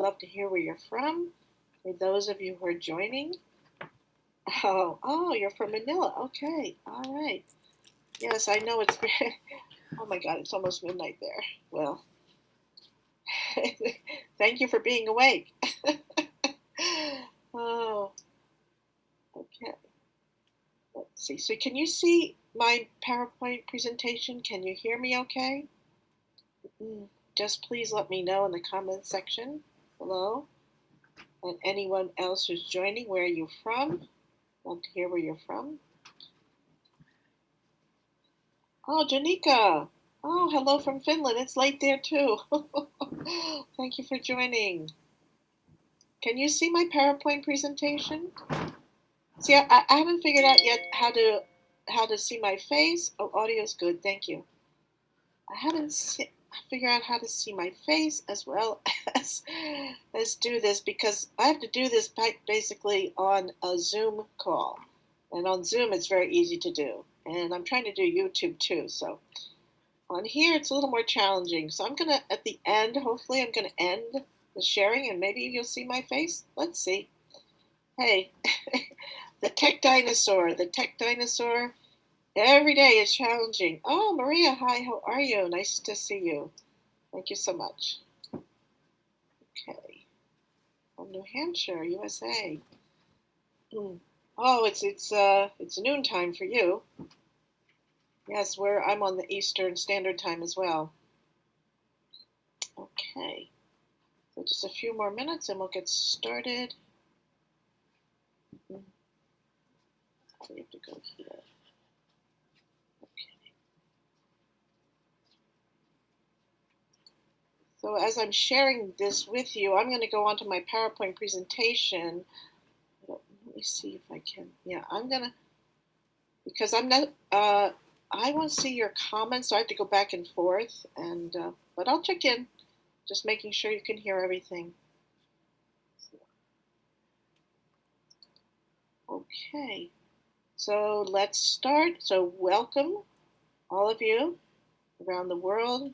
love to hear where you're from. For those of you who are joining, oh, you're from Manila. Okay, all right. Yes, I know it's very, oh my God, it's almost midnight there. Well, thank you for being awake. Oh, okay. Let's see. So can you see my PowerPoint presentation? Can you hear me okay? Just please let me know in the comment section below. And anyone else who's joining, where are you from? Love to hear where you're from. Oh, Janika. Oh, hello from Finland. It's late there too. Thank you for joining. Can you see my PowerPoint presentation? See, I haven't figured out yet how to see my face. Oh, audio's good. Thank you. I haven't figured out how to see my face as well as do this, because I have to do this basically on a Zoom call. And on Zoom, it's very easy to do. And I'm trying to do YouTube too. So on here, it's a little more challenging. So I'm going to, at the end, hopefully I'm going to end the sharing and maybe you'll see my face. Let's see. Hey, the tech dinosaur. Every day is challenging. Oh, Maria, hi, how are you? Nice to see you. Thank you so much. Okay. From New Hampshire, USA. Oh, it's noontime for you. Yes, I'm on the Eastern Standard Time as well. Okay. So just a few more minutes and we'll get started. We have to go here. Okay. So as I'm sharing this with you, I'm going to go on to my PowerPoint presentation. Let me see if I can. Yeah, I'm going to, because I'm not, I want to see your comments, so I have to go back and forth, and but I'll check in, just making sure you can hear everything. Okay, so let's start. So welcome, all of you around the world,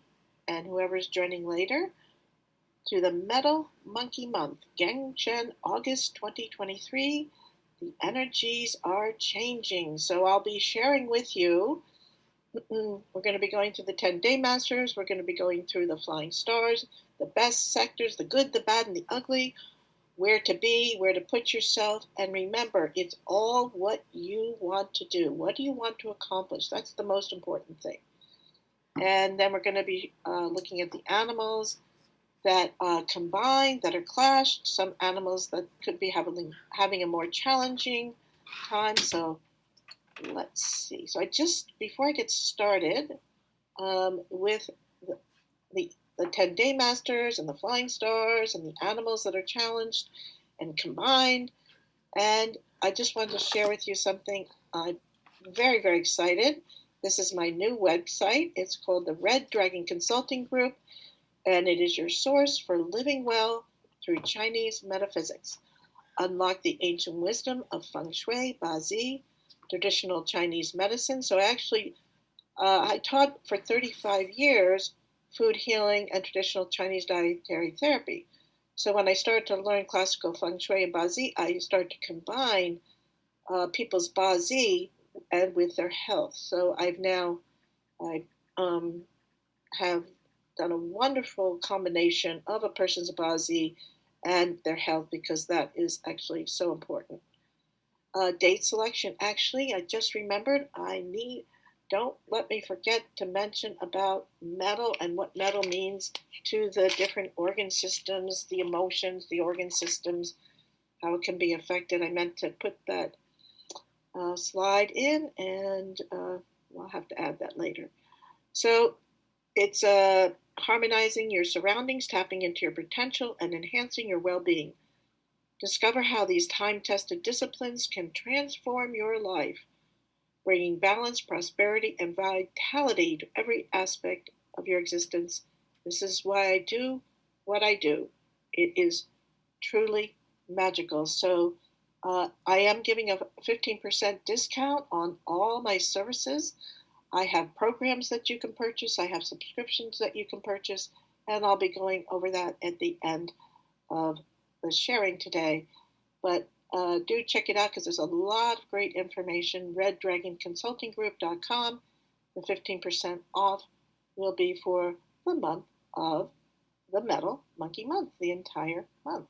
and whoever's joining later, to the Metal Monkey Month, Geng Shen, August 2023. The energies are changing, so I'll be sharing with you. We're going to be going through the 10-day masters. We're going to be going through the flying stars, the best sectors, the good, the bad, and the ugly, where to be, where to put yourself. And remember, it's all what you want to do. What do you want to accomplish? That's the most important thing. And then we're going to be looking at the animals that combine, that are clashed, some animals that could be having a more challenging time. So let's see. So before I get started with the 10-day masters and the flying stars and the animals that are challenged and combined, and I just wanted to share with you something. I'm very, very excited. This is my new website. It's called the Red Dragon Consulting Group, and it is your source for living well through Chinese metaphysics. Unlock the ancient wisdom of Feng Shui, Bazi, traditional Chinese medicine. So actually, I taught for 35 years food healing and traditional Chinese dietary therapy. So when I started to learn classical Feng Shui and Bazi, I started to combine people's Bazi and with their health. So I have done a wonderful combination of a person's Bazi and their health, because that is actually so important. Date selection. Actually, I just remembered don't let me forget to mention about metal and what metal means to the different organ systems, the emotions, the organ systems, how it can be affected. I meant to put that slide in, and I'll have to add that later. So it's harmonizing your surroundings, tapping into your potential, and enhancing your well-being. Discover how these time-tested disciplines can transform your life, bringing balance, prosperity, and vitality to every aspect of your existence. This is why I do what I do. It is truly magical. So I am giving a 15% discount on all my services. I have programs that you can purchase. I have subscriptions that you can purchase. And I'll be going over that at the end of the sharing today. But do check it out because there's a lot of great information. RedDragonConsultingGroup.com. The 15% off will be for the month of the Metal Monkey Month, the entire month.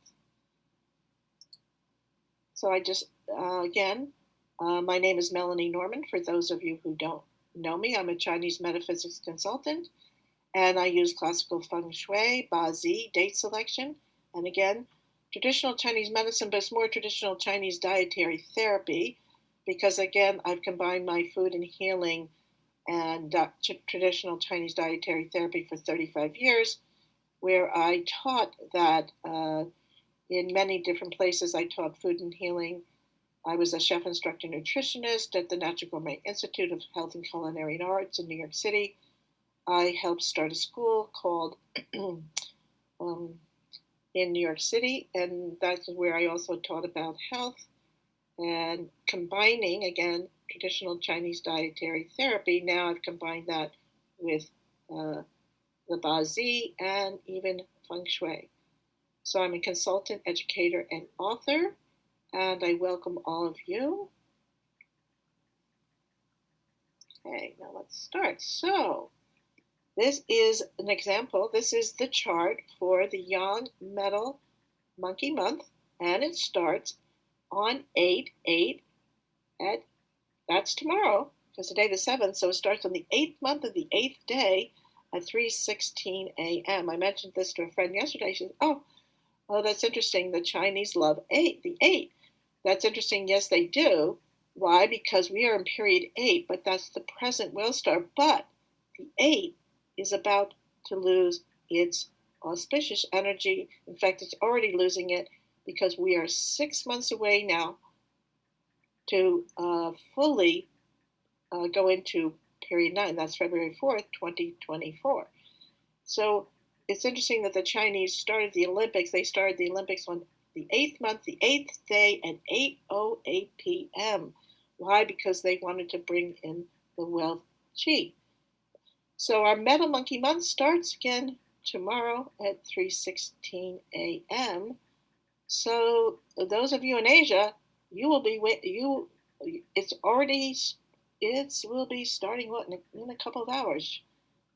So I just, again, my name is Melanie Norman. For those of you who don't know me, I'm a Chinese metaphysics consultant, and I use classical Feng Shui, Ba-Zi, date selection, and again, traditional Chinese medicine, but it's more traditional Chinese dietary therapy, because again, I've combined my food and healing and traditional Chinese dietary therapy for 35 years, where I taught that in many different places. I taught food and healing. I was a chef instructor nutritionist at the Natural Gourmet Institute of Health and Culinary Arts in New York City. I helped start a school called in New York City, and that's where I also taught about health and combining, again, traditional Chinese dietary therapy. Now I've combined that with the Ba-Zi and even Feng Shui. So I'm a consultant, educator, and author, and I welcome all of you. Okay, now let's start. So this is an example. This is the chart for the Yang Metal Monkey Month, and it starts on 8/8 that's tomorrow, because today the 7th, so it starts on the 8th month of the 8th day at 3:16 a.m. I mentioned this to a friend yesterday. She said, oh, that's interesting. The Chinese love the 8. That's interesting. Yes, they do. Why? Because we are in period 8, but that's the present will star. But the 8 is about to lose its auspicious energy. In fact, it's already losing it because we are 6 months away now to fully go into period 9. That's February 4th, 2024. So it's interesting that the Chinese started the Olympics. They started the Olympics on the 8th month, the 8th day at 8:08 p.m. Why? Because they wanted to bring in the wealth qi. So our Metal Monkey Month starts again tomorrow at 3:16 a.m. So those of you in Asia, you will be it will be starting in a couple of hours.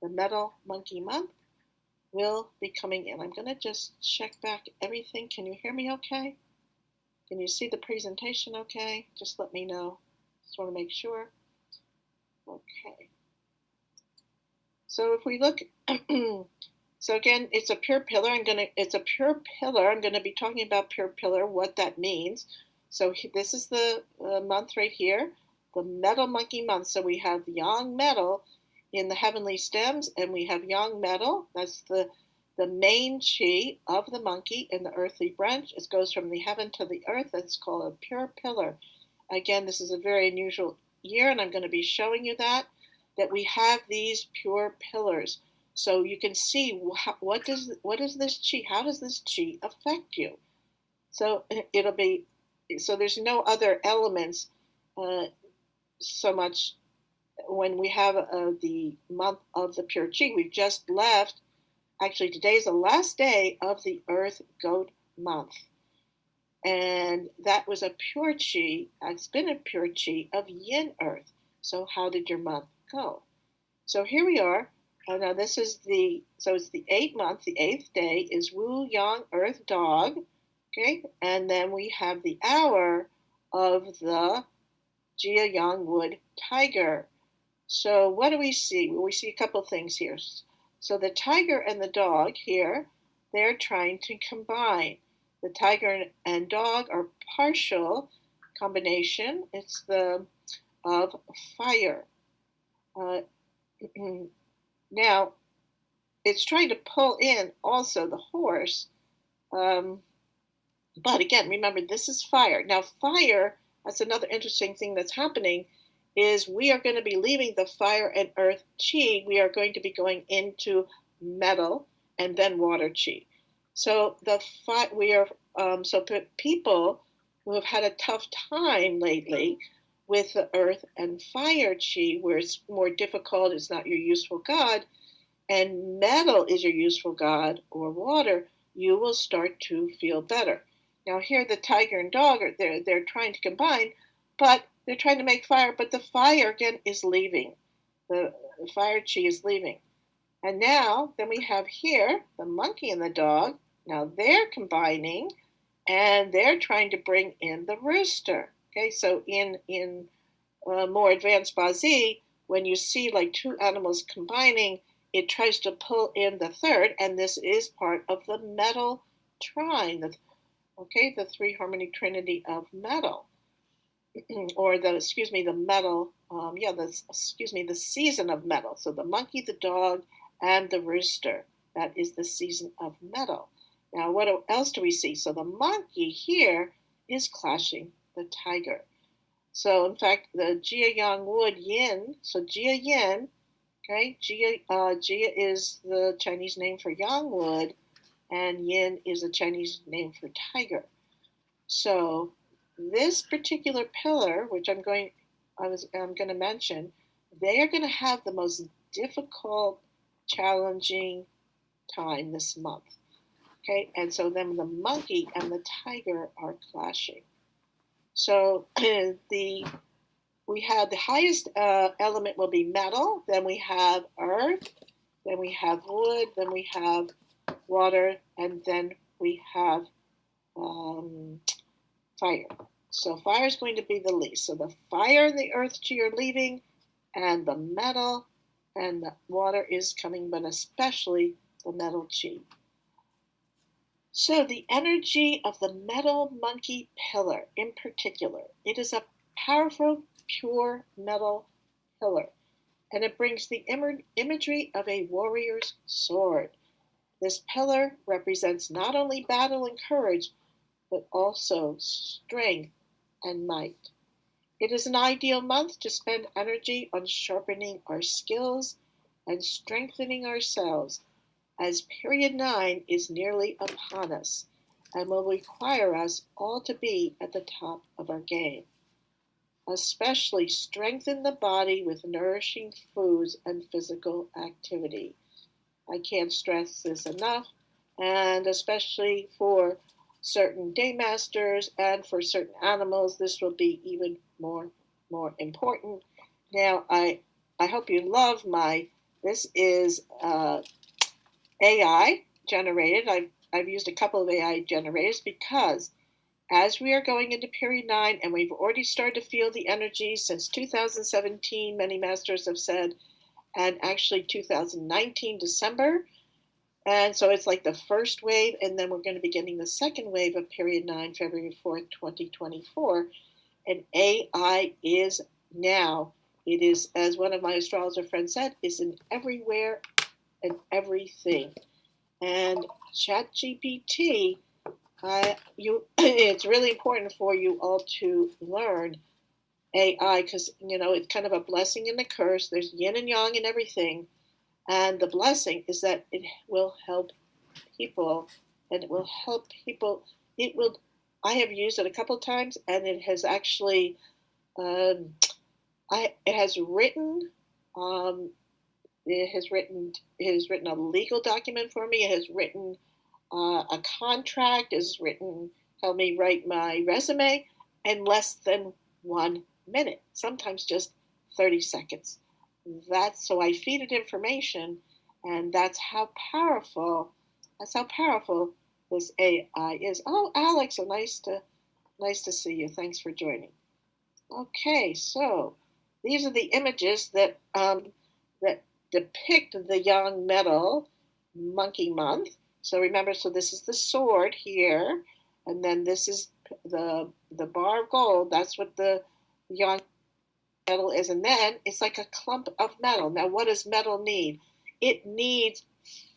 The Metal Monkey Month will be coming in. I'm going to just check back everything. Can you hear me okay? Can you see the presentation okay? Just let me know. Just want to make sure. Okay. So if we look, so again, it's a pure pillar. I'm going to be talking about pure pillar, what that means. So this is the month right here, the Metal Monkey Month. So we have Yang Metal in the heavenly stems, and we have Yang Metal. That's the main chi of the monkey in the earthly branch. It goes from the heaven to the earth. It's called a pure pillar. Again, this is a very unusual year, and I'm going to be showing you that we have these pure pillars. So you can see what is this chi? How does this chi affect you? So there's no other elements so much when we have the month of the pure chi. We've just left. Actually, today is the last day of the Earth Goat month. And that was a pure chi. It's been a pure chi of Yin Earth. So how did your month go? So here we are. Now this is it's the 8th month. The 8th day is Wu Yang Earth Dog. Okay. And then we have the hour of the Jia Yang Wood Tiger. So what do we see? Well, we see a couple things here. So the tiger and the dog here, they're trying to combine. The tiger and dog are partial combination. It's of fire. Now, it's trying to pull in also the horse. But again, remember, this is fire. Now, fire, that's another interesting thing that's happening, is we are going to be leaving the fire and earth chi. We are going to be going into metal and then water chi. So people who have had a tough time lately with the earth and fire chi, where it's more difficult, it's not your useful god, and metal is your useful god, or water, you will start to feel better. Now here the tiger and dog they're trying to combine, but they're trying to make fire, but the fire again is leaving. The fire chi is leaving. And now then we have here the monkey and the dog. Now they're combining and they're trying to bring in the rooster. Okay, so in more advanced Bazi, when you see like two animals combining, it tries to pull in the third, and this is part of the metal trine, the three harmony trinity of metal, or the metal, the season of metal. So the monkey, the dog, and the rooster, that is the season of metal. Now, what else do we see? So the monkey here is clashing the tiger. So in fact, the Jia Yang Wood Yin, so Jia Yin, okay, Jia is the Chinese name for Yang Wood, and Yin is the Chinese name for tiger. So this particular pillar, which I'm going to mention, they are going to have the most difficult, challenging time this month. Okay, and so then the monkey and the tiger are clashing. So we have the highest element will be metal, then we have earth, then we have wood, then we have water, and then we have fire. So fire is going to be the least. So the fire and the earth chi are leaving, and the metal and the water is coming, but especially the metal chi. So the energy of the metal monkey pillar in particular, it is a powerful, pure metal pillar, and it brings the imagery of a warrior's sword. This pillar represents not only battle and courage, but also strength and might. It is an ideal month to spend energy on sharpening our skills and strengthening ourselves, as period 9 is nearly upon us and will require us all to be at the top of our game. Especially strengthen the body with nourishing foods and physical activity. I can't stress this enough, and especially for certain day masters and for certain animals, this will be even more important. Now, I hope you love this is AI generated. I've used a couple of AI generators because as we are going into period 9 and we've already started to feel the energy since 2017, many masters have said, and actually 2019 December. And so it's like the first wave, and then we're going to be getting the second wave of period 9, February 4th, 2024. And AI is now, it is, as one of my astrologer friends said, is in everywhere and everything. And ChatGPT, it's really important for you all to learn AI because, it's kind of a blessing and a curse. There's yin and yang and everything. And the blessing is that it will help people, and it will help people. I have used it a couple of times, and it has actually, it has written a legal document for me. It has written a contract. It has helped me write my resume in less than 1 minute, sometimes just 30 seconds. So I feed it information, and that's how powerful this AI is. Oh, Alex, so nice to see you. Thanks for joining. Okay, so these are the images that depict the young metal monkey month. So remember, this is the sword here, and then this is the bar of gold. That's what the young metal is, and then it's like a clump of metal. Now, what does metal need? It needs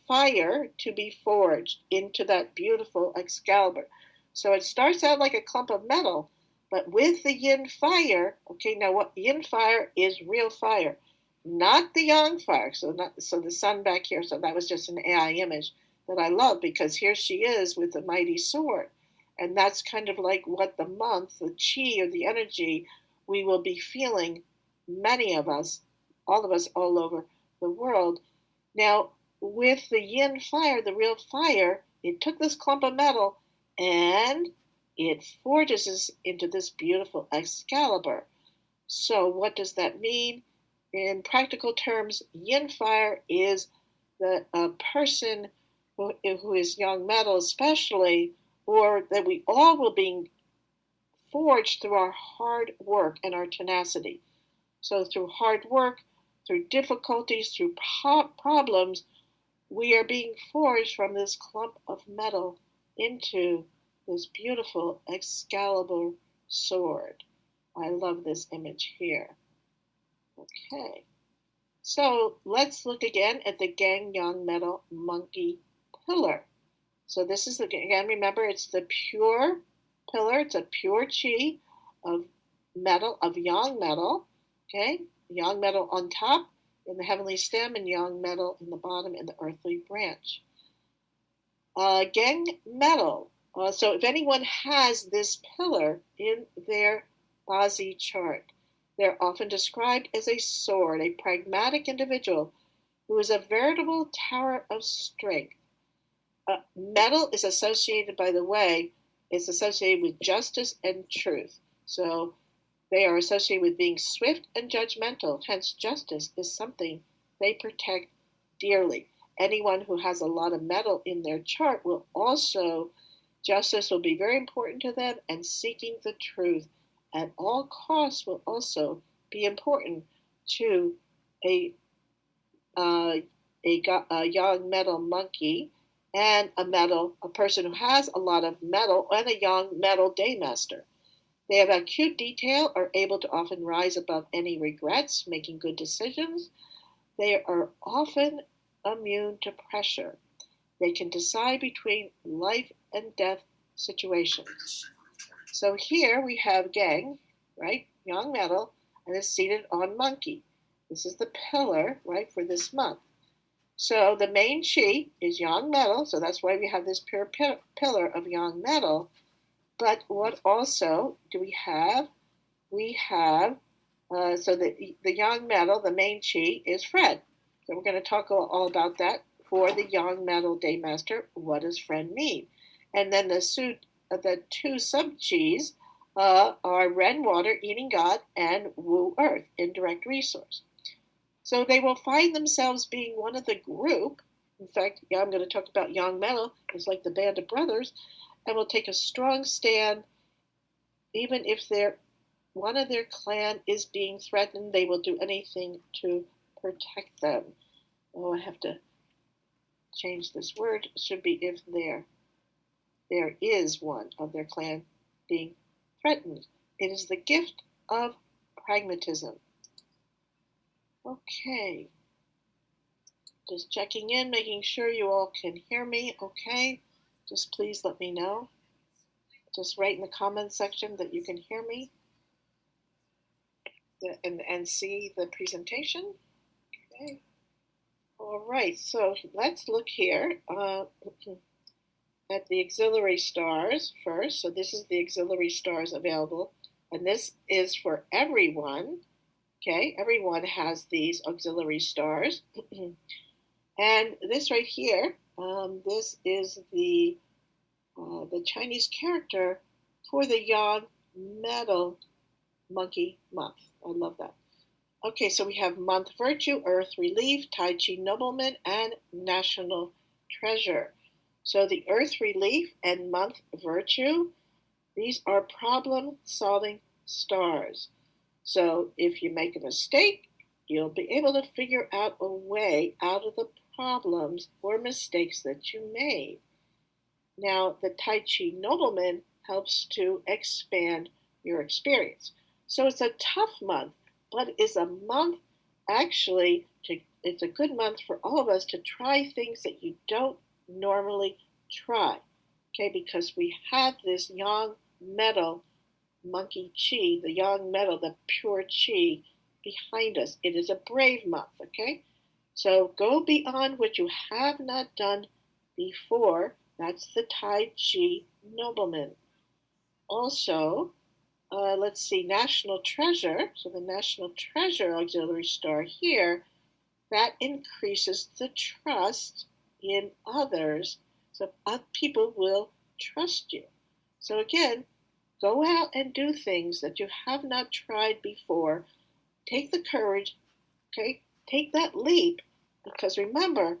fire to be forged into that beautiful Excalibur. So it starts out like a clump of metal, but with the yin fire, okay, now what yin fire is real fire, not the yang fire. So the sun back here, so that was just an AI image that I love because here she is with the mighty sword. And that's kind of like what the month, the chi or the energy, we will be feeling, many of us, all of us all over the world. Now, with the yin fire, the real fire, it took this clump of metal and it forges into this beautiful Excalibur. So what does that mean? In practical terms, yin fire is the person who is young metal especially, or that we all will be forged through our hard work and our tenacity. So through hard work, through difficulties, through problems, we are being forged from this clump of metal into this beautiful Excalibur sword. I love this image here. Okay, so let's look again at the Geng Yang metal monkey pillar. So this is, again, remember, it's the pure pillar. It's a pure chi of metal, of yang metal. Okay, yang metal on top in the heavenly stem and yang metal in the bottom in the earthly branch. Geng metal. So if anyone has this pillar in their Bazi chart, they're often described as a sword, a pragmatic individual who is a veritable tower of strength. Metal is associated, by the way, is associated with justice and truth. So they are associated with being swift and judgmental. Hence, justice is something they protect dearly. Anyone who has a lot of metal in their chart will also, justice will be very important to them, and seeking the truth at all costs will also be important to a young metal monkey and a person who has a lot of metal, and a young metal daymaster. They have acute detail, are able to often rise above any regrets, making good decisions. They are often immune to pressure. They can decide between life and death situations. So here we have Geng, right, young metal, and is seated on monkey. This is the pillar, right, for this month. So the main chi is yang metal, so that's why we have this pure pillar of yang metal. But what also do we have? We have, so the yang metal, the main chi, is Fred. So we're going to talk all about that for the yang metal daymaster. What does Fred mean? And then the two sub-chis are Ren water, eating God, and Wu earth, indirect resource. So they will find themselves being one of the group. In fact, I'm going to talk about yang metal. It's like the band of brothers, and will take a strong stand. Even if one of their clan is being threatened, they will do anything to protect them. Oh, I have to change this word. It should be if there is one of their clan being threatened. It is the gift of pragmatism. Okay. Just checking in, making sure you all can hear me. Okay. Just please let me know. Just write in the comments section that you can hear me and see the presentation. Okay. All right, so let's look here at the auxiliary stars first. So this is the auxiliary stars available, and this is for everyone. Okay, everyone has these auxiliary stars. And this right here, this is the Chinese character for the yang metal monkey month. I love that. Okay, so we have month virtue, earth relief, Tai Chi nobleman, and national treasure. So the earth relief and month virtue, these are problem-solving stars. So if you make a mistake, you'll be able to figure out a way out of the problems or mistakes that you made. Now, the Tai Chi nobleman helps to expand your experience. So it's a tough month, but it's a month actually, it's a good month for all of us to try things that you don't normally try, okay, because we have this yang metal monkey chi, the yang metal, the pure chi behind us. It is a brave month, okay? So go beyond what you have not done before. That's the Tai Chi nobleman. Also, let's see, national treasure. So the national treasure auxiliary star here, that increases the trust in others So people will trust you. So again, go out and do things that you have not tried before. Take the courage, okay? Take that leap, because remember,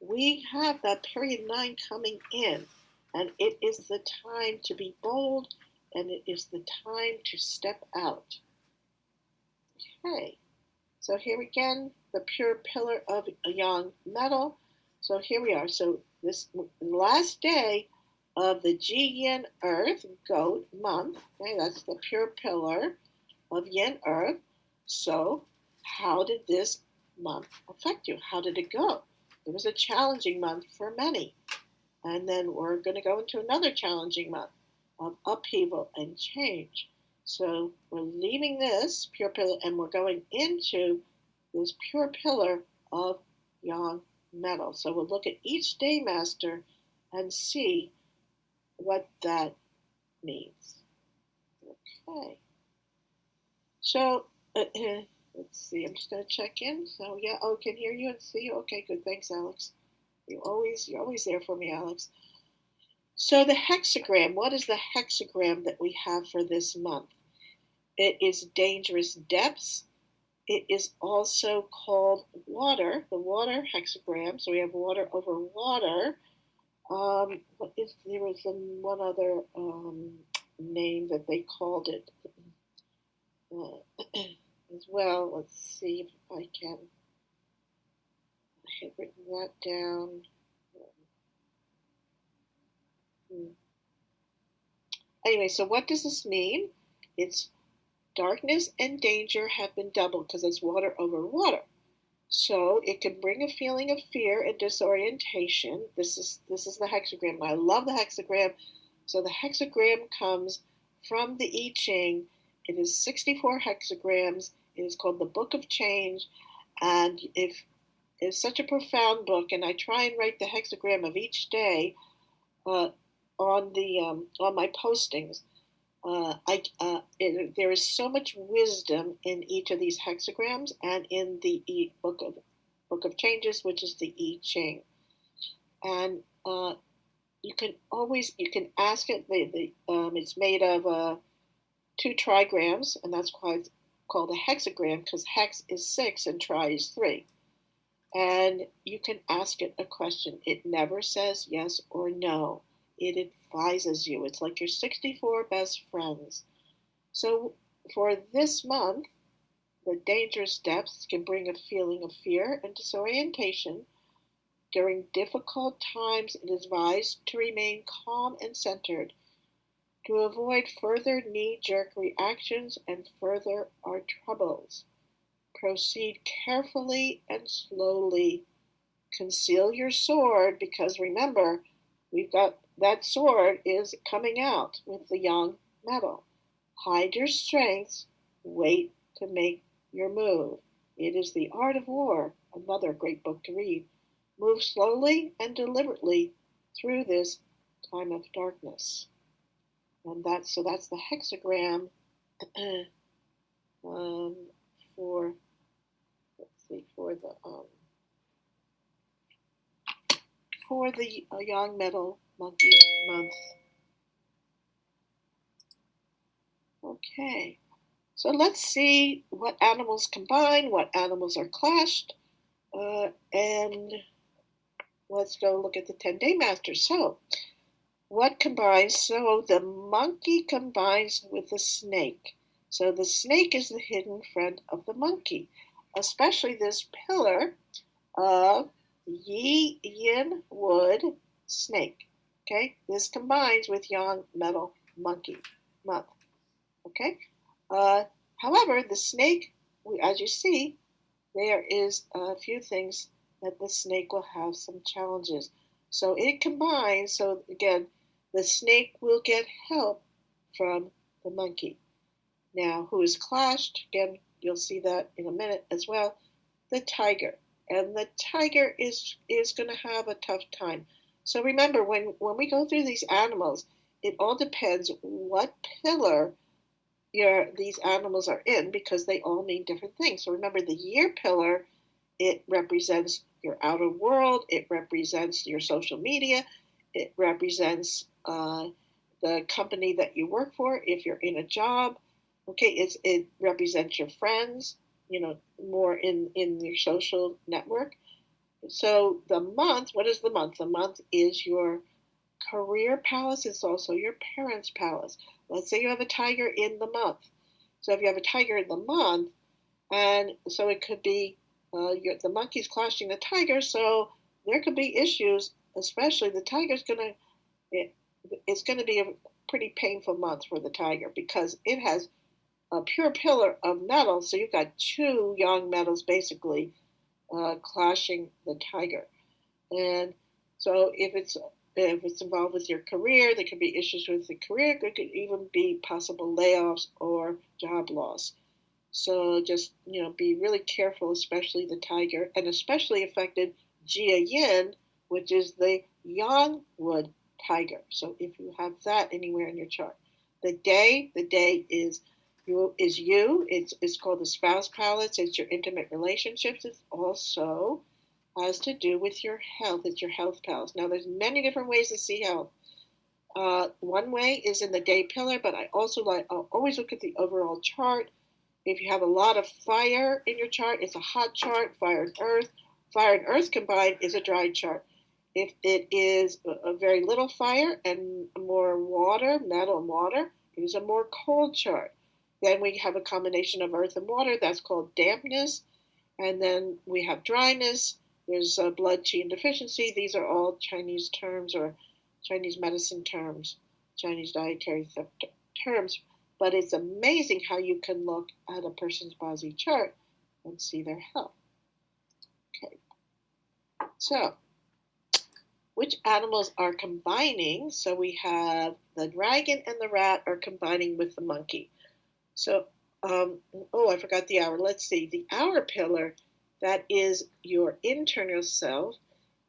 we have that period 9 coming in, and it is the time to be bold, and it is the time to step out. Okay, so here again, the pure pillar of a young metal. So here we are. So this last day of the Ji Yin Earth Goat month, okay, that's the pure pillar of Yin Earth. So how did this month affect you? How did it go? It was a challenging month for many. And then we're going to go into another challenging month of upheaval and change. So we're leaving this pure pillar and we're going into this pure pillar of yang metal. So we'll look at each day master and see what that means. Okay. So let's see. I'm just going to check in. So yeah, oh, can hear you and see you. Okay, good. Thanks, Alex. You're always there for me, Alex. So the hexagram. What is the hexagram that we have for this month? It is dangerous depths. It is also called water, the water hexagram. So we have water over water. There was one other name that they called it as well. Let's see if I can. I had written that down. Anyway, so what does this mean? It's darkness and danger have been doubled because it's water over water. So it can bring a feeling of fear and disorientation. This is the hexagram. I love the hexagram. So the hexagram comes from the I Ching. It is 64 hexagrams. It is called the Book of Change. And it's such a profound book, and I try and write the hexagram of each day on my postings. There is so much wisdom in each of these hexagrams and in the Book of Changes, which is the I Ching. And you can ask it. It's made of 2 trigrams, and that's why it's called a hexagram, because hex is 6 and tri is 3. And you can ask it a question. It never says yes or no. It advises you. It's like your 64 best friends. So for this month, the dangerous depths can bring a feeling of fear and disorientation. During difficult times, it is advised to remain calm and centered, to avoid further knee-jerk reactions and further our troubles. Proceed carefully and slowly. Conceal your sword, because remember, we've got that sword is coming out with the yang metal. Hide your strengths. Wait to make your move. It is the Art of War, another great book to read. Move slowly and deliberately through this time of darkness. And that's the hexagram for the yang metal monkey month. Okay, so let's see what animals combine, what animals are clashed, and let's go look at the 10-day masters. So what combines? So the monkey combines with the snake. So the snake is the hidden friend of the monkey, especially this pillar of Yi Yin wood snake. Okay, this combines with yang metal monkey month. Okay, however, the snake, as you see, there is a few things that the snake will have some challenges. So it combines. So again, the snake will get help from the monkey. Now, who is clashed? Again, you'll see that in a minute as well. The tiger. And the tiger is going to have a tough time. So remember, when we go through these animals, it all depends what pillar these animals are in, because they all mean different things. So remember, the year pillar, it represents your outer world. It represents your social media. it represents the company that you work for. If you're in a job, okay, it represents your friends, more in your social network. So the month, what is the month? The month is your career palace. It's also your parents' palace. Let's say you have a tiger in the month. So if you have a tiger in the month, and so it could be the monkey's clashing the tiger, so there could be issues, especially the tiger's it's going to be a pretty painful month for the tiger because it has a pure pillar of metal. So you've got two young metals basically clashing the tiger. And so if it's involved with your career, there could be issues with the career. There could even be possible layoffs or job loss. So just be really careful, especially the tiger, and especially affected Jia Yin, which is the yang wood tiger. So if you have that anywhere in your chart, the day is you. It's called the spouse palace. It's your intimate relationships. It also has to do with your health. It's your health palace. Now there's many different ways to see health. One way is in the day pillar, but I'll always look at the overall chart. If you have a lot of fire in your chart, it's a hot chart. Fire and earth combined is a dry chart. If it is a very little fire and more water, metal and water, it is a more cold chart. Then we have a combination of earth and water. That's called dampness. And then we have dryness. There's blood, qi, and deficiency. These are all Chinese terms or Chinese medicine terms, Chinese dietary terms. But it's amazing how you can look at a person's body chart and see their health. Okay. So, which animals are combining? So we have the dragon and the rat are combining with the monkey. So, I forgot the hour. Let's see. The hour pillar, that is your internal self.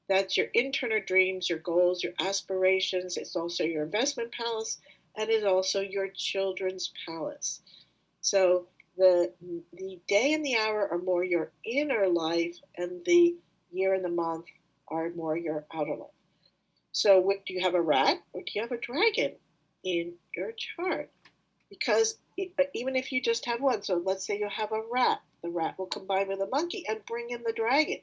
That's your internal dreams, your goals, your aspirations. It's also your investment palace, and it's also your children's palace. So the day and the hour are more your inner life, and the year and the month are more your outer life. So do you have a rat or do you have a dragon in your chart? Because even if you just have one, so let's say you have a rat, the rat will combine with a monkey and bring in the dragon.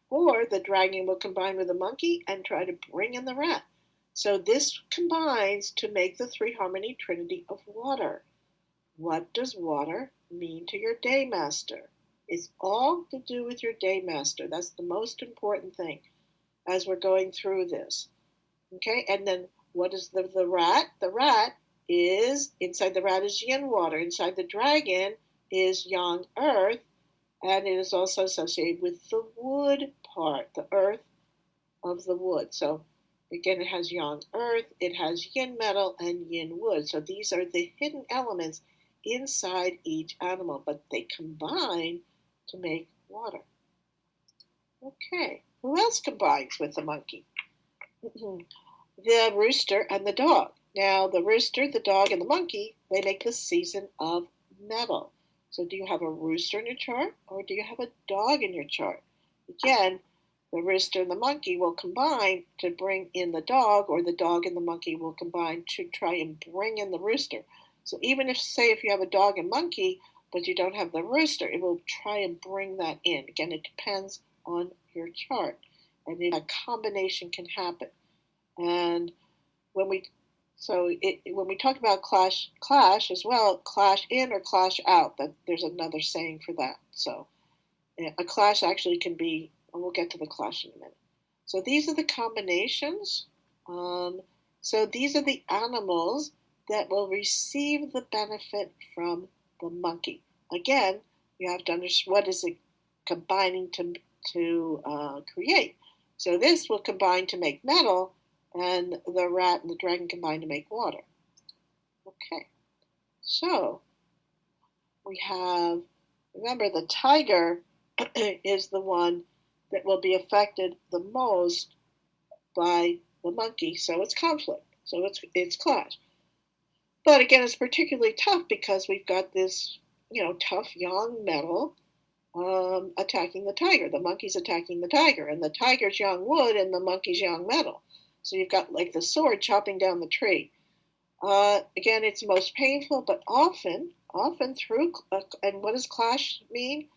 Or the dragon will combine with the monkey and try to bring in the rat. So this combines to make the three harmony trinity of water. What does water mean to your day master? It's all to do with your day master. That's the most important thing as we're going through this. Okay, and then what is the rat? The rat is, inside the rat is yin water. Inside the dragon is yang earth. And it is also associated with the wood part, the earth of the wood. So again, it has yang earth, it has yin metal, and yin wood. So these are the hidden elements inside each animal, but they combine to make water. Okay, who else combines with the monkey? The rooster and the dog. Now, the rooster, the dog, and the monkey, they make the season of metal. So do you have a rooster in your chart or do you have a dog in your chart? Again, the rooster and the monkey will combine to bring in the dog, or the dog and the monkey will combine to try and bring in the rooster. So even if you have a dog and monkey, but you don't have the rooster, it will try and bring that in. Again, it depends on your chart. And a combination can happen. And when we talk about clash as well, clash in or clash out, that there's another saying for that. So a clash actually can be, and we'll get to the clash in a minute. So these are the combinations. So these are the animals that will receive the benefit from the monkey. Again, you have to understand what is it combining to create. So this will combine to make metal, and the rat and the dragon combine to make water. Okay, so we have, remember the tiger is the one that will be affected the most by the monkey, so it's conflict, so it's clash. But again, it's particularly tough because we've got this, tough young metal attacking the tiger. The monkey's attacking the tiger, and the tiger's young wood and the monkey's young metal. So you've got like the sword chopping down the tree. Again, it's most painful, but often through, and what does clash mean?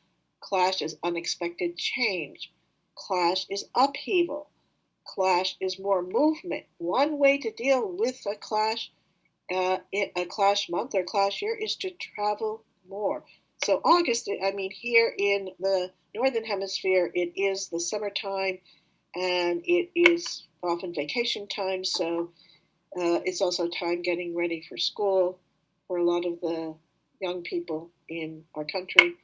Clash is unexpected change. Clash is upheaval. Clash is more movement. One way to deal with a clash month or clash year is to travel more. So August, I mean, here in the northern hemisphere, it is the summertime, and it is often vacation time. So it's also time getting ready for school for a lot of the young people in our country.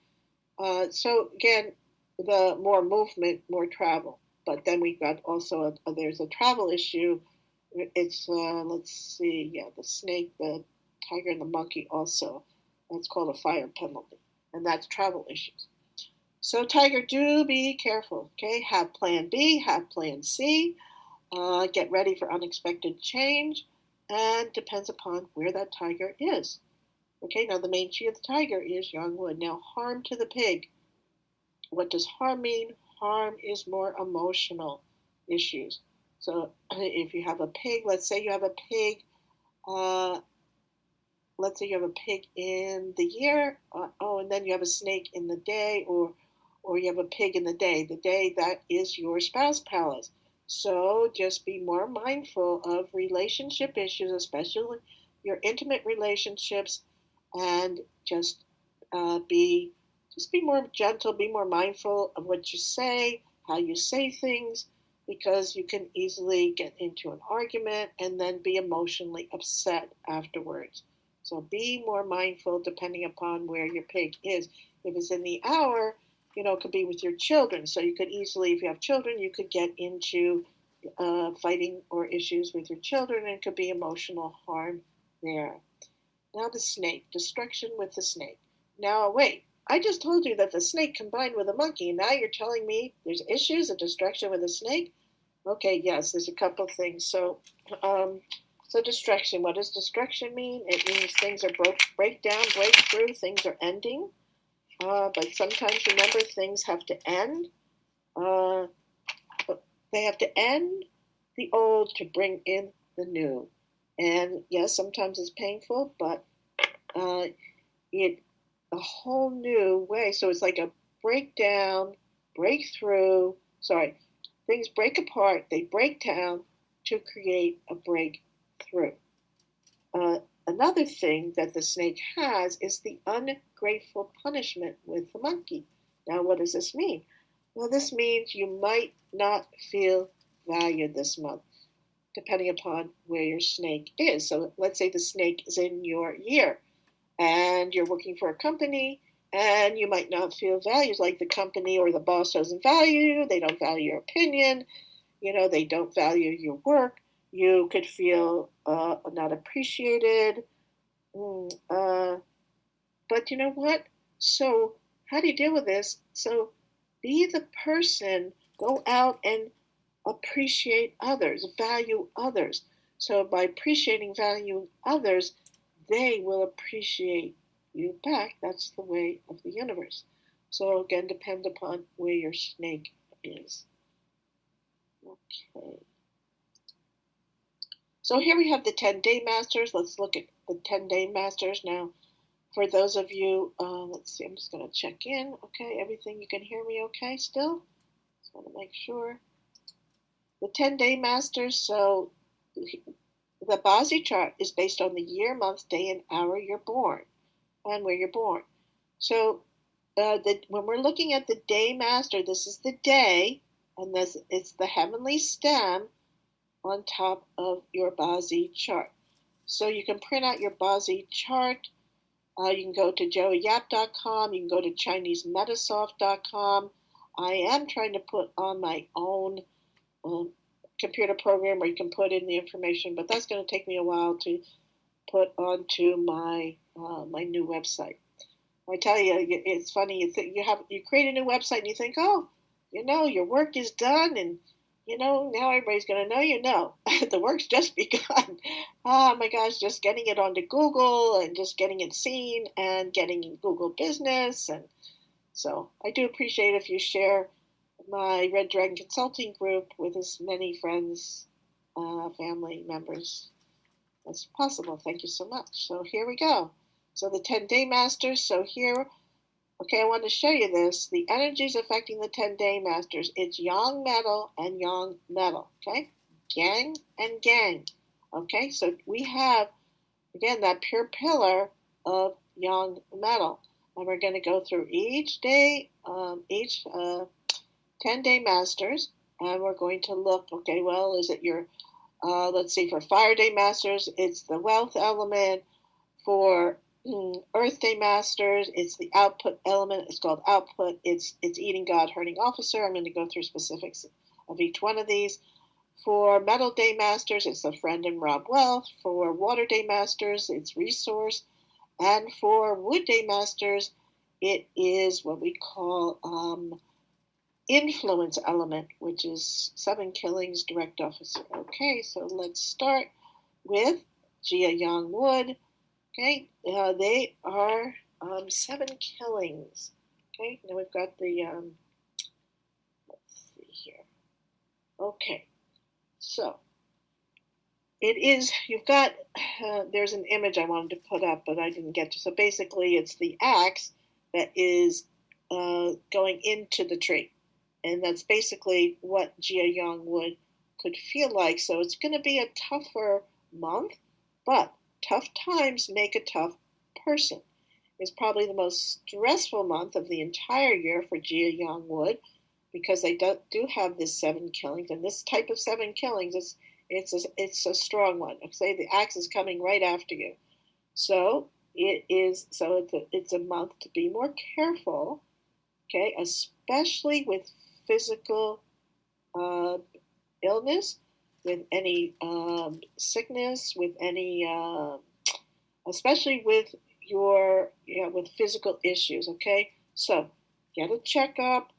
So again, the more movement, more travel. But then we've got also there's a travel issue. It's let's see, yeah, the snake, the tiger, and the monkey also. That's called a fire penalty, and that's travel issues. So tiger, do be careful. Okay, have Plan B, have Plan C. Get ready for unexpected change, and depends upon where that tiger is. Okay, now the main chi of the tiger is yang wood. Now harm to the pig. What does harm mean? Harm is more emotional issues. So if you have a pig, let's say you have a pig, uh, let's say you have a pig in the year, and then you have a snake in the day, or you have a pig in the day that is your spouse palace. So just be more mindful of relationship issues, especially your intimate relationships, and be just be more gentle, be more mindful of what you say, how you say things, because you can easily get into an argument and then be emotionally upset afterwards. So be more mindful depending upon where your pig is. If it's in the hour, it could be with your children. So you could easily, if you have children, you could get into fighting or issues with your children, and it could be emotional harm there. Now the snake, destruction with the snake. Now wait, I just told you that the snake combined with a monkey. Now you're telling me there's issues of destruction with a snake? Okay, yes, there's a couple things. So destruction. What does destruction mean? It means things are break down, break through. Things are ending. But sometimes remember things have to end. Uh, they have to end the old to bring in the new. And yes, sometimes it's painful, but uh, it a whole new way. So it's like a breakdown, breakthrough. Sorry, things break apart, they break down to create a breakthrough. Another thing that the snake has is the ungrateful punishment with the monkey. Now, what does this mean? Well, this means you might not feel valued this month, depending upon where your snake is. So let's say the snake is in your year, and you're working for a company, and you might not feel valued, like the company or the boss doesn't value you, they don't value your opinion, they don't value your work. You could feel not appreciated. But you know what? So, how do you deal with this? So, be the person, go out and appreciate others, value others. So, by appreciating, valuing others, they will appreciate you back. That's the way of the universe. So, again, depend upon where your snake is. Okay. So, here we have the 10-day masters. Let's look at the 10-day masters now. For those of you, let's see, I'm just going to check in. Okay, everything, you can hear me okay still? Just want to make sure. The 10-day masters, so the Bazi chart is based on the year, month, day, and hour you're born and where you're born. So when we're looking at the day master, this is the day, and it's the heavenly stem on top of your Bazi chart. So you can print out your Bazi chart. You can go to joeyyap.com. You can go to ChineseMetasoft.com. I am trying to put on my own computer program where you can put in the information, but that's going to take me a while to put onto my my new website. I tell you, it's funny. You create a new website and you think, oh, your work is done, and now everybody's going to know you. No, the work's just begun. Oh my gosh, just getting it onto Google and just getting it seen and getting in Google Business. And so I do appreciate if you share my Red Dragon Consulting group with as many friends family members as possible. Thank you so much. So here we go. So the 10-day masters. So here, okay, I want to show you this. The energies affecting the 10-day masters. It's yang metal and yang metal. Okay, Geng and Geng. Okay, so we have, again, that pure pillar of yang metal. And we're going to go through each day, each 10-day masters, and we're going to look, okay, well, is it your, let's see, for fire day masters, it's the wealth element. For earth day masters, it's the output element. It's called output. It's eating God, hurting officer. I'm going to go through specifics of each one of these. For metal day masters, it's the friend and rob wealth. For water day masters, it's resource. And for wood day masters, it is what we call influence element, which is 7 killings, direct officer. Okay, so let's start with Jia Yang Wood. Okay, they are 7 killings. Okay, now we've got the, let's see here. Okay, so it is, you've got, there's an image I wanted to put up, but I didn't get to. So basically, it's the axe that is going into the tree. And that's basically what Jia Yang Wood could feel like. So it's going to be a tougher month, but tough times make a tough person. It's probably the most stressful month of the entire year for Jia Yang Wood, because they do have this 7 killings, and this type of 7 killings, it's a strong one. Say the axe is coming right after you, so it's a month to be more careful. Okay, especially with physical illness, with any sickness, with any, especially with with physical issues. Okay, so get a checkup.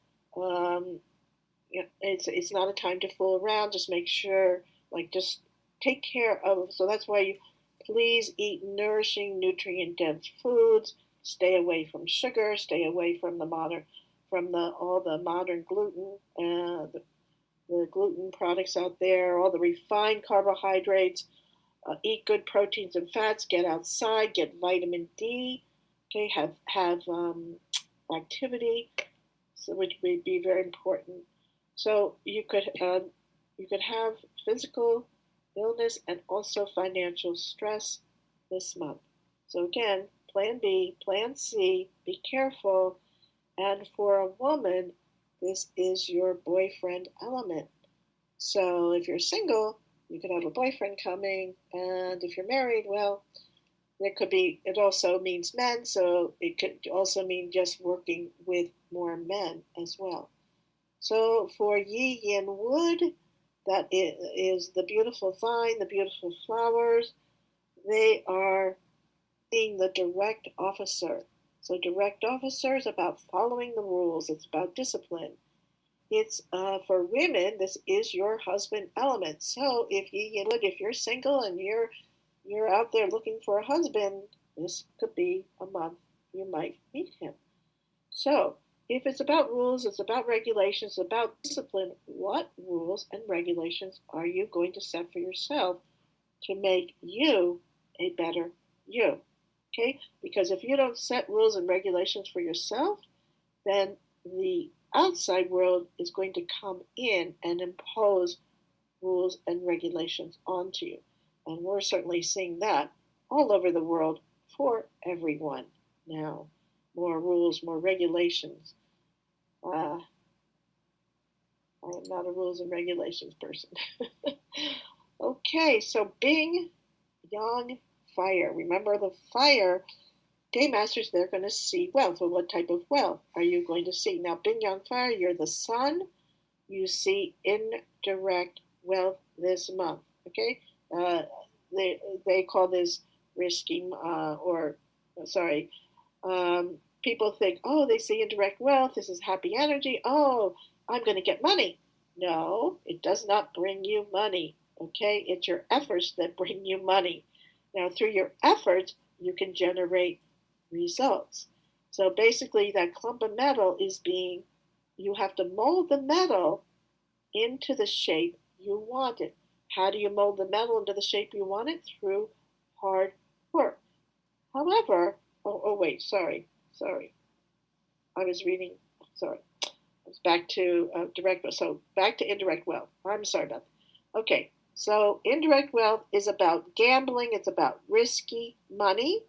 It's not a time to fool around. Just make sure, just take care of. So that's why you please eat nourishing, nutrient-dense foods. Stay away from sugar. Stay away from all the modern gluten, the gluten products out there, all the refined carbohydrates. Eat good proteins and fats. Get outside. Get vitamin D. Okay, have activity, so which would be very important. So you could have physical illness and also financial stress this month. So again, Plan B, Plan C. Be careful. And for a woman, this is your boyfriend element. So if you're single, you could have a boyfriend coming, and if you're married, well, it also means men, so it could also mean just working with more men as well. So for Yi Yin Wood, that is the beautiful vine, the beautiful flowers. They are being the direct officer. So direct officer is about following the rules. It's about discipline. It's for women. This is your husband element. So if you're single and you're out there looking for a husband, this could be a month you might meet him. So if it's about rules, it's about regulations, it's about discipline. What rules and regulations are you going to set for yourself to make you a better you? Okay, because if you don't set rules and regulations for yourself, then the outside world is going to come in and impose rules and regulations onto you. And we're certainly seeing that all over the world for everyone now. More rules, more regulations. I am not a rules and regulations person. Okay, so Bing Yang Fire. Remember the fire day masters, they're going to see wealth. Well, what type of wealth are you going to see? Now, Bing Yang Fire, you're the sun. You see indirect wealth this month. Okay, they call this risky people think, oh, they see indirect wealth. This is happy energy. Oh, I'm going to get money. No, it does not bring you money. Okay, it's your efforts that bring you money. Now, through your efforts, you can generate results. So basically, that clump of metal you have to mold the metal into the shape you want it. How do you mold the metal into the shape you want it? Through hard work. However, wait, sorry. I was reading, sorry. It's back to direct wealth. So back to indirect wealth. I'm sorry about that. Okay, so indirect wealth is about gambling. It's about risky money.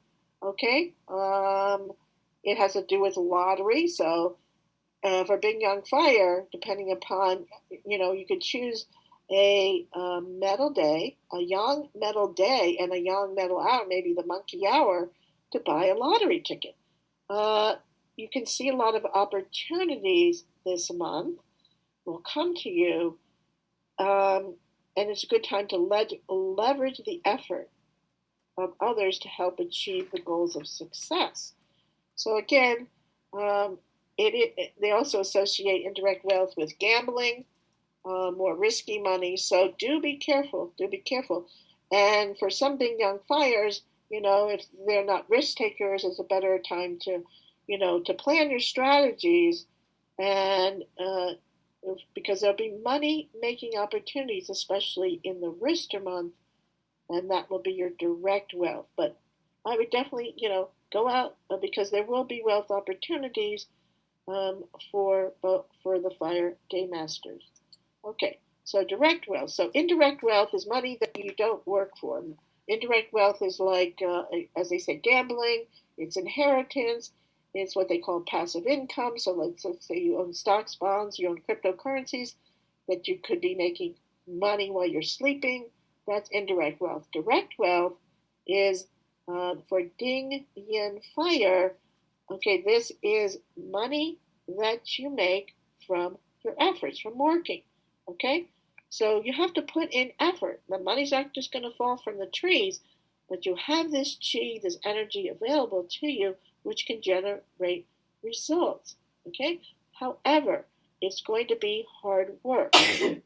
Okay, it has to do with lottery. So for Big Young Fire, depending upon, you could choose a metal day, a young metal day, and a young metal hour, maybe the monkey hour, to buy a lottery ticket. You can see a lot of opportunities this month will come to you, and it's a good time to leverage the effort of others to help achieve the goals of success. So again, they also associate indirect wealth with gambling, more risky money. So do be careful. Do be careful. And for some Big Young Fires, if they're not risk takers, it's a better time to, to plan your strategies, and because there'll be money making opportunities, especially in the Rister month, and that will be your direct wealth. But I would definitely, go out because there will be wealth opportunities for the Fire Day Masters. Okay, so direct wealth. So indirect wealth is money that you don't work for. Indirect wealth is like, as they say, gambling. It's inheritance. It's what they call passive income. So let's say you own stocks, bonds, you own cryptocurrencies, that you could be making money while you're sleeping. That's indirect wealth. Direct wealth is for Ding Yin Fire. Okay, this is money that you make from your efforts, from working. Okay, so you have to put in effort. The money's not just going to fall from the trees, but you have this chi, this energy available to you, which can generate results. Okay, however, it's going to be hard work.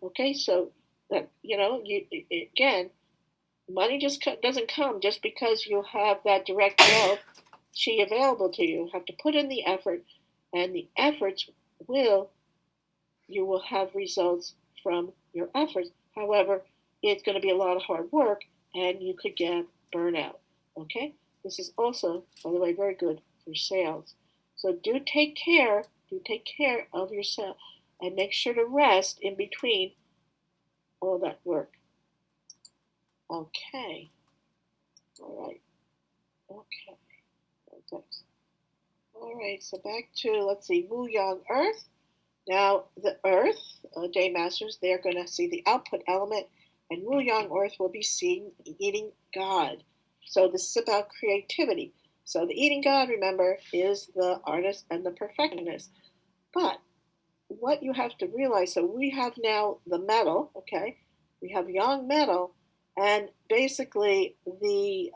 Okay, so that again, money just doesn't come just because you have that direct wealth chi available to you. You have to put in the effort, and the efforts you will have results from your efforts. However, it's going to be a lot of hard work, and you could get burnout. Okay, this is also, by the way, very good for sales. So do take care of yourself, and make sure to rest in between all that work. Okay. All right. Okay. Thanks. All right. So back to, let's see, Wu Yang Earth. Now the Earth Day Masters, they're going to see the output element, and Wu Yang Earth will be seeing the eating god. So this is about creativity. So the eating god, remember, is the artist and the perfectionist. But what you have to realize, so we have now the metal, okay? We have yang metal, and basically the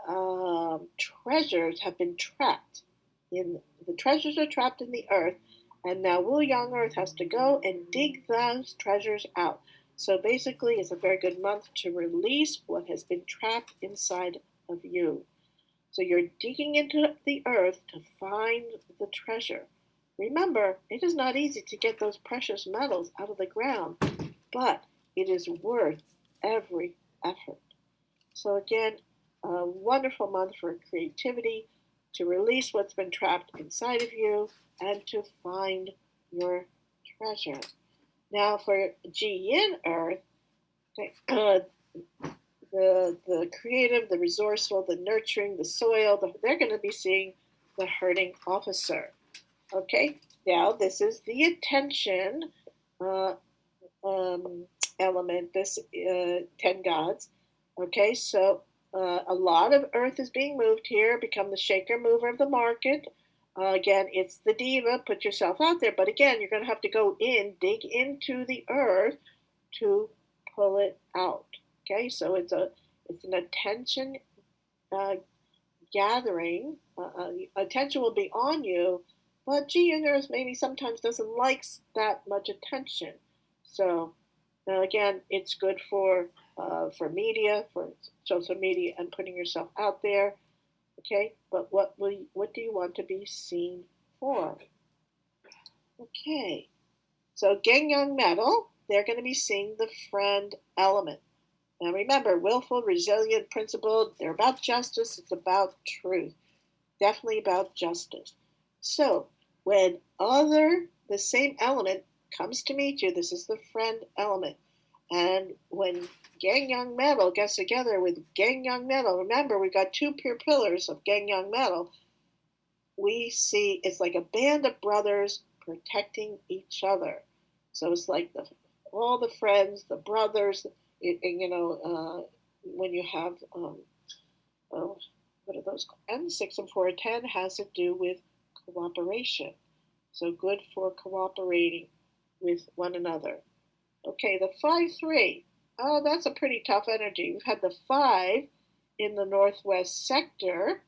treasures have been trapped. The treasures are trapped in the earth, and now Wu Yang Earth has to go and dig those treasures out. So basically, it's a very good month to release what has been trapped inside of you. So you're digging into the earth to find the treasure. Remember, it is not easy to get those precious metals out of the ground, but it is worth every effort. So again, a wonderful month for creativity, to release what's been trapped inside of you, and to find your treasure. Now for Ji Yin Earth, the creative, the resourceful, the nurturing, the soil, they're going to be seeing the herding officer. Okay, now this is the attention element, this 10 gods. Okay, so a lot of earth is being moved here, become the shaker mover of the market. Again, it's the diva, put yourself out there, but again, you're going to have to go in, dig into the earth to pull it out. Okay, so it's an attention gathering. Attention will be on you, but Ji Yin Earth maybe sometimes doesn't like that much attention. So again, it's good for media, for social media, and putting yourself out there. Okay, but what do you want to be seen for? Okay, so Geng Metal, they're going to be seeing the friend element. Now remember, willful, resilient, principled, they're about justice, it's about truth. Definitely about justice. So when the same element comes to meet you, this is the friend element. And when Geng Yang Metal gets together with Geng Yang Metal, remember we've got two pure pillars of Geng Yang Metal, we see it's like a band of brothers protecting each other. So it's like all the friends, the brothers, when you have, oh, what are those called? And 6 and 4 and 10 has to do with cooperation. So good for cooperating with one another. Okay, the 5-3. Oh, that's a pretty tough energy. We've had the 5 in the northwest sector.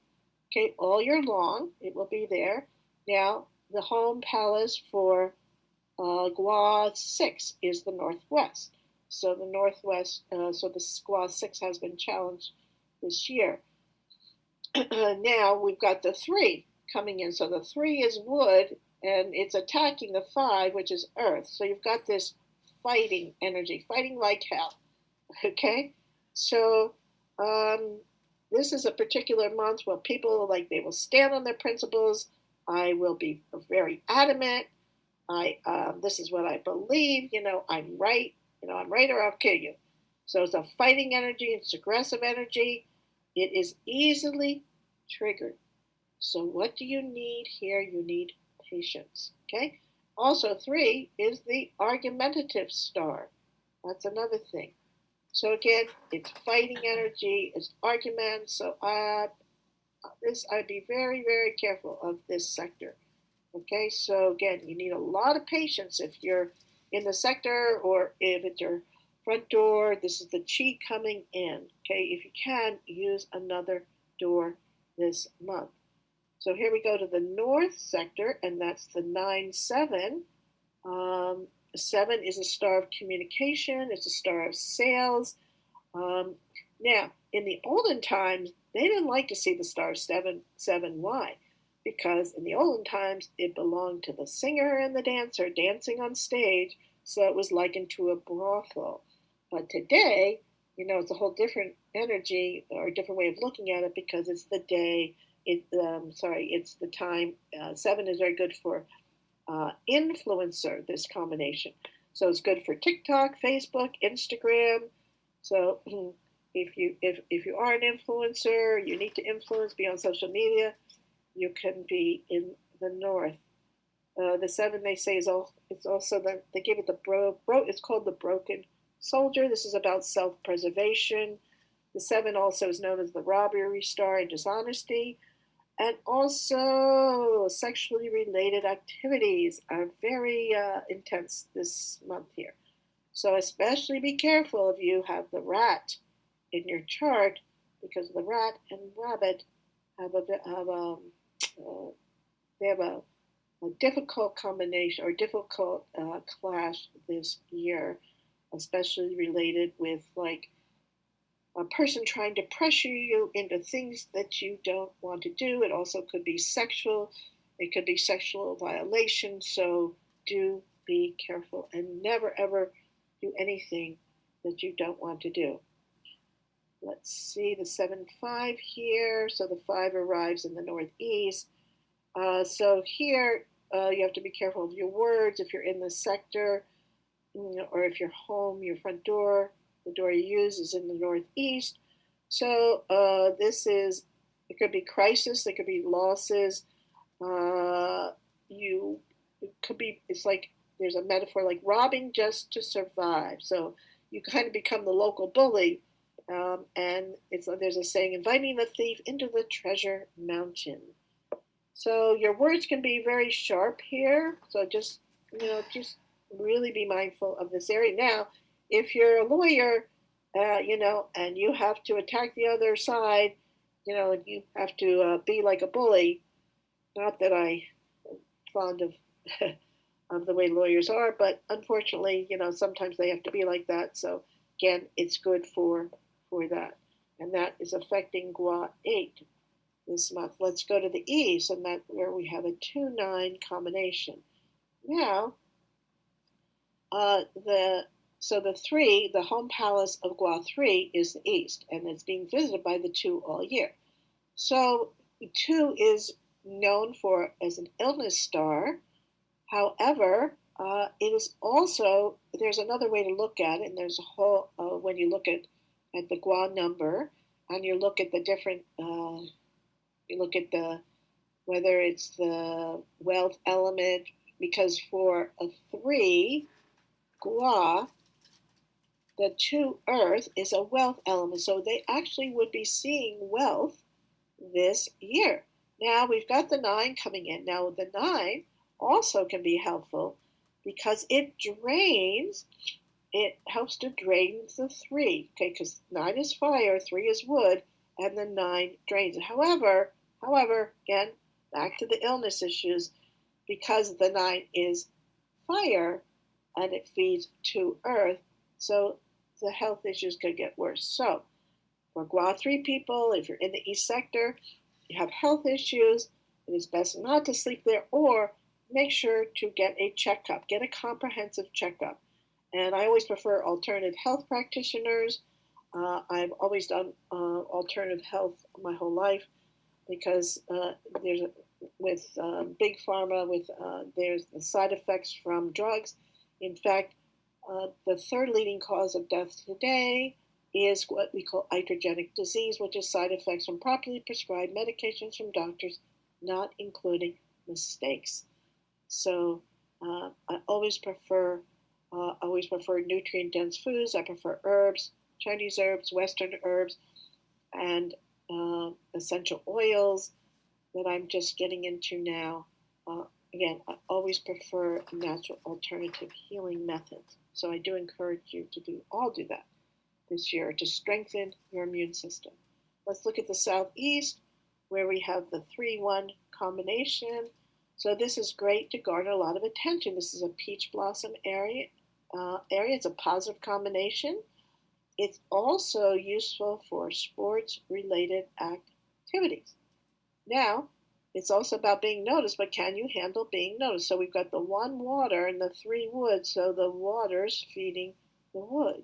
Okay, all year long, it will be there. Now, the home palace for Gua 6 is the northwest. So the northwest, so the Gua 6 has been challenged this year. Now we've got the 3 coming in. So the 3 is wood, and it's attacking the 5, which is earth. So you've got this fighting energy, fighting like hell. Okay, so this is a particular month where people they will stand on their principles. I will be very adamant. This is what I believe. I'm right. I'm right or I'll kill you. So it's a fighting energy. It's aggressive energy. It is easily triggered. So what do you need here? You need patience. Okay. Also, 3 is the argumentative star. That's another thing. So again, it's fighting energy, it's arguments. So I'd be very, very careful of this sector. Okay, so again, you need a lot of patience if you're in the sector or if it's your front door. This is the chi coming in. Okay, if you can, use another door this month. So here we go to the north sector, and that's the 9-7. 7 is a star of communication. It's a star of sales. Now, in the olden times, they didn't like to see the star 7. Why? Because in the olden times, it belonged to the singer and the dancer dancing on stage, so it was likened to a brothel. But today, it's a whole different energy or a different way of looking at it because it's the day. It's the time. 7 is very good for influencer, this combination. So it's good for TikTok, Facebook, Instagram. So if you are an influencer, you need to influence, be on social media, you can be in the north. The 7 they say it's also they give it it's called the broken soldier. This is about self-preservation. The 7 also is known as the robbery star and dishonesty. And also, sexually related activities are very intense this month here. So especially be careful if you have the rat in your chart, because the rat and rabbit have a difficult combination or difficult clash this year, especially related with a person trying to pressure you into things that you don't want to do. It also could be sexual. It could be sexual violation. So do be careful and never ever do anything that you don't want to do. Let's see the 7-5 here. So the 5 arrives in the northeast. So here you have to be careful of your words if you're in the sector, or if you're home, your front door. The door you use is in the northeast. So it could be crisis, there could be losses. It's like there's a metaphor like robbing just to survive. So you kind of become the local bully. And there's a saying, inviting the thief into the treasure mountain. So your words can be very sharp here. So just really be mindful of this area. Now, if you're a lawyer, and you have to attack the other side, and you have to be like a bully. Not that I'm fond of of the way lawyers are, but unfortunately, sometimes they have to be like that. So again, it's good for that, and that is affecting Gua 8 this month. Let's go to the east, and that's where we have a 2-9 combination. Now, the So the 3, the home palace of Gua 3 is the east, and it's being visited by the 2 all year. So 2 is known for as an illness star. However, it is also, there's another way to look at it, and there's a whole, when you look at the Gua number, and you look at the different, you look at the, whether it's the wealth element, because for a 3, Gua, the 2 earth is a wealth element. So they actually would be seeing wealth this year. Now we've got the 9 coming in. Now the 9 also can be helpful because it helps to drain the 3. Okay, because 9 is fire, 3 is wood, and the 9 drains it. However, again, back to the illness issues, because the 9 is fire and it feeds to earth, so the health issues could get worse. So for Gua 3 people, if you're in the east sector, you have health issues, it is best not to sleep there, or make sure to get a checkup, get a comprehensive checkup. And I always prefer alternative health practitioners. I've always done alternative health my whole life because there's with big pharma, there's the side effects from drugs. In fact, the 3rd leading cause of death today is what we call iatrogenic disease, which is side effects from properly prescribed medications from doctors, not including mistakes. So I always prefer nutrient-dense foods. I prefer herbs, Chinese herbs, Western herbs, and essential oils that I'm just getting into now. Again, I always prefer natural alternative healing methods. So I do encourage you to all do that this year to strengthen your immune system. Let's look at the southeast, where we have the 3-1 combination. So this is great to garner a lot of attention. This is a peach blossom area. It's a positive combination. It's also useful for sports-related activities. Now, it's also about being noticed, but can you handle being noticed? So we've got the 1 water and the 3 wood, so the water's feeding the wood.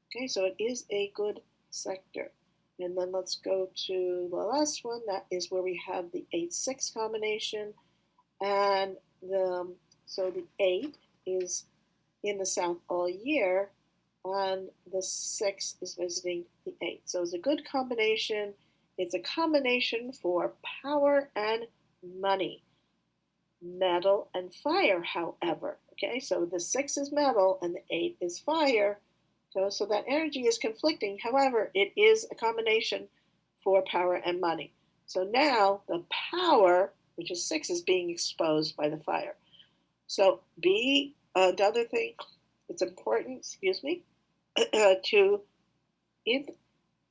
Okay, so it is a good sector. And then let's go to the last one. That is where we have the 8-6 combination. And so the 8 is in the south all year, and the 6 is visiting the 8. So it's a good combination. It's a combination for power and money. Metal and fire, however. Okay, so the 6 is metal and the 8 is fire. So that energy is conflicting. However, it is a combination for power and money. So now the power, which is 6, is being exposed by the fire. So another thing, it's important,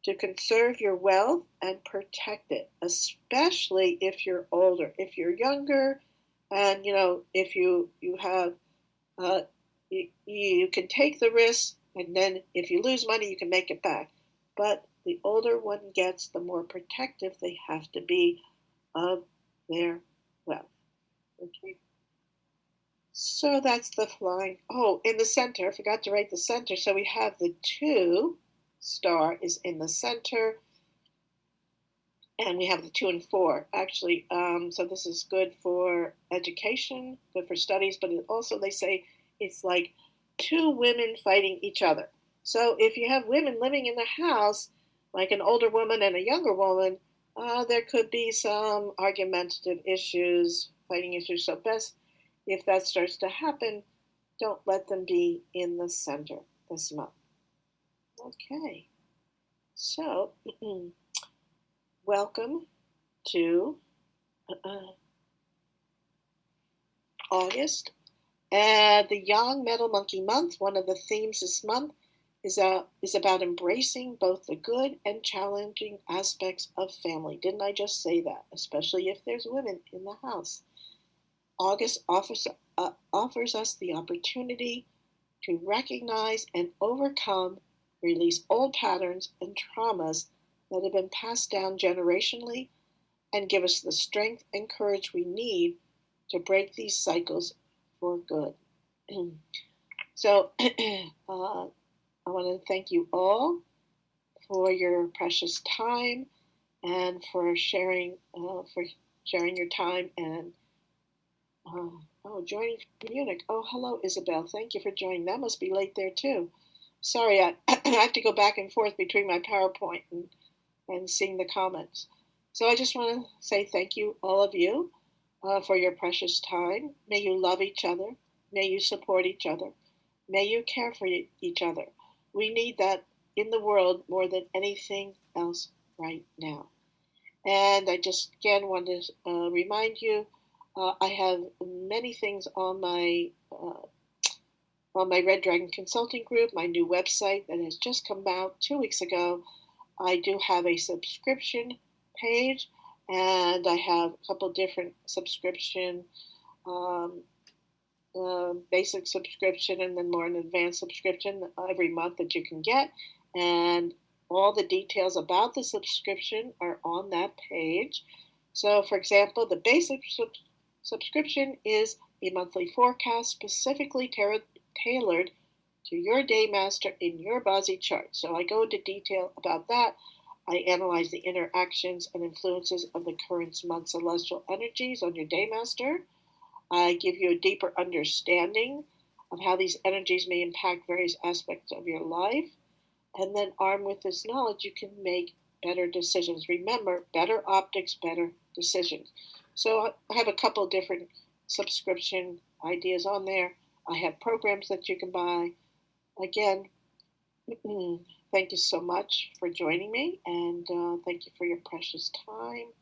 to conserve your wealth and protect it, especially if you're older. If you're younger, and if you have, you can take the risk, and then if you lose money, you can make it back. But the older one gets, the more protective they have to be of their wealth. Okay. So that's the flying. Oh, in the center, I forgot to write the center. So we have the 2 star is in the center, and we have the 2 and 4 actually. So this is good for education, good for studies, but it also, they say, it's like 2 women fighting each other. So if you have women living in the house, like an older woman and a younger woman, there could be some argumentative issues, fighting issues. So best, if that starts to happen, don't let them be in the center this month. Okay, so welcome to August. The Young Metal Monkey Month. One of the themes this month is about embracing both the good and challenging aspects of family. Didn't I just say that? Especially if there's women in the house. August offers us the opportunity to recognize and overcome, release old patterns and traumas that have been passed down generationally, and give us the strength and courage we need to break these cycles for good. So I want to thank you all for your precious time and for sharing your time and joining from Munich. Oh, hello, Isabel. Thank you for joining. That must be late there too. Sorry, I have to go back and forth between my PowerPoint and seeing the comments. So I just want to say thank you, all of you, for your precious time. May you love each other. May you support each other. May you care for each other. We need that in the world more than anything else right now. And I just again want to remind you, I have many things on my Red Dragon Consulting Group, my new website that has just come out 2 weeks ago. I do have a subscription page, and I have a couple different subscription, um, basic subscription, and then more an advanced subscription every month that you can get. And all the details about the subscription are on that page. So, for example, the basic subscription is a monthly forecast specifically tailored to your day master in your Bazi chart. So I go into detail about that. I analyze the interactions and influences of the current month's celestial energies on your day master. I give you a deeper understanding of how these energies may impact various aspects of your life. And then, armed with this knowledge, you can make better decisions. Remember, better optics, better decisions. So I have a couple different subscription ideas on there. I have programs that you can buy. Again, thank you so much for joining me, and thank you for your precious time.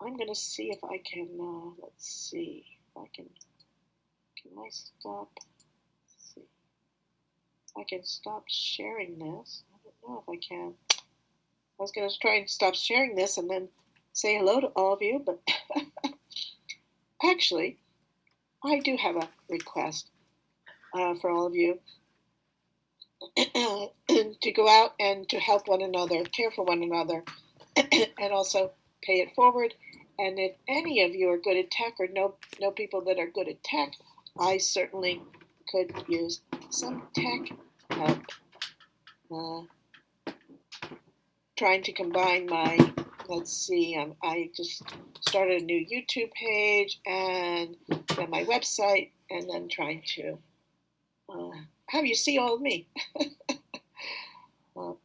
I'm going to see if I can, let's see if I can I stop, let's see, I can stop sharing this. I don't know if I can. I was going to try and stop sharing this and then say hello to all of you, but actually, I do have a request for all of you to go out and to help one another, care for one another, and also pay it forward. And if any of you are good at tech or know people that are good at tech, I certainly could use some tech help. Trying to combine my, let's see, I just started a new YouTube page and then my website, and then trying to have you see all of me.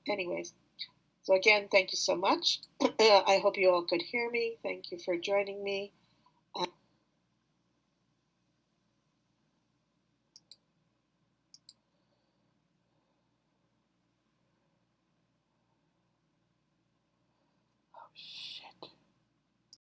Anyways, so again, thank you so much. I hope you all could hear me. Thank you for joining me.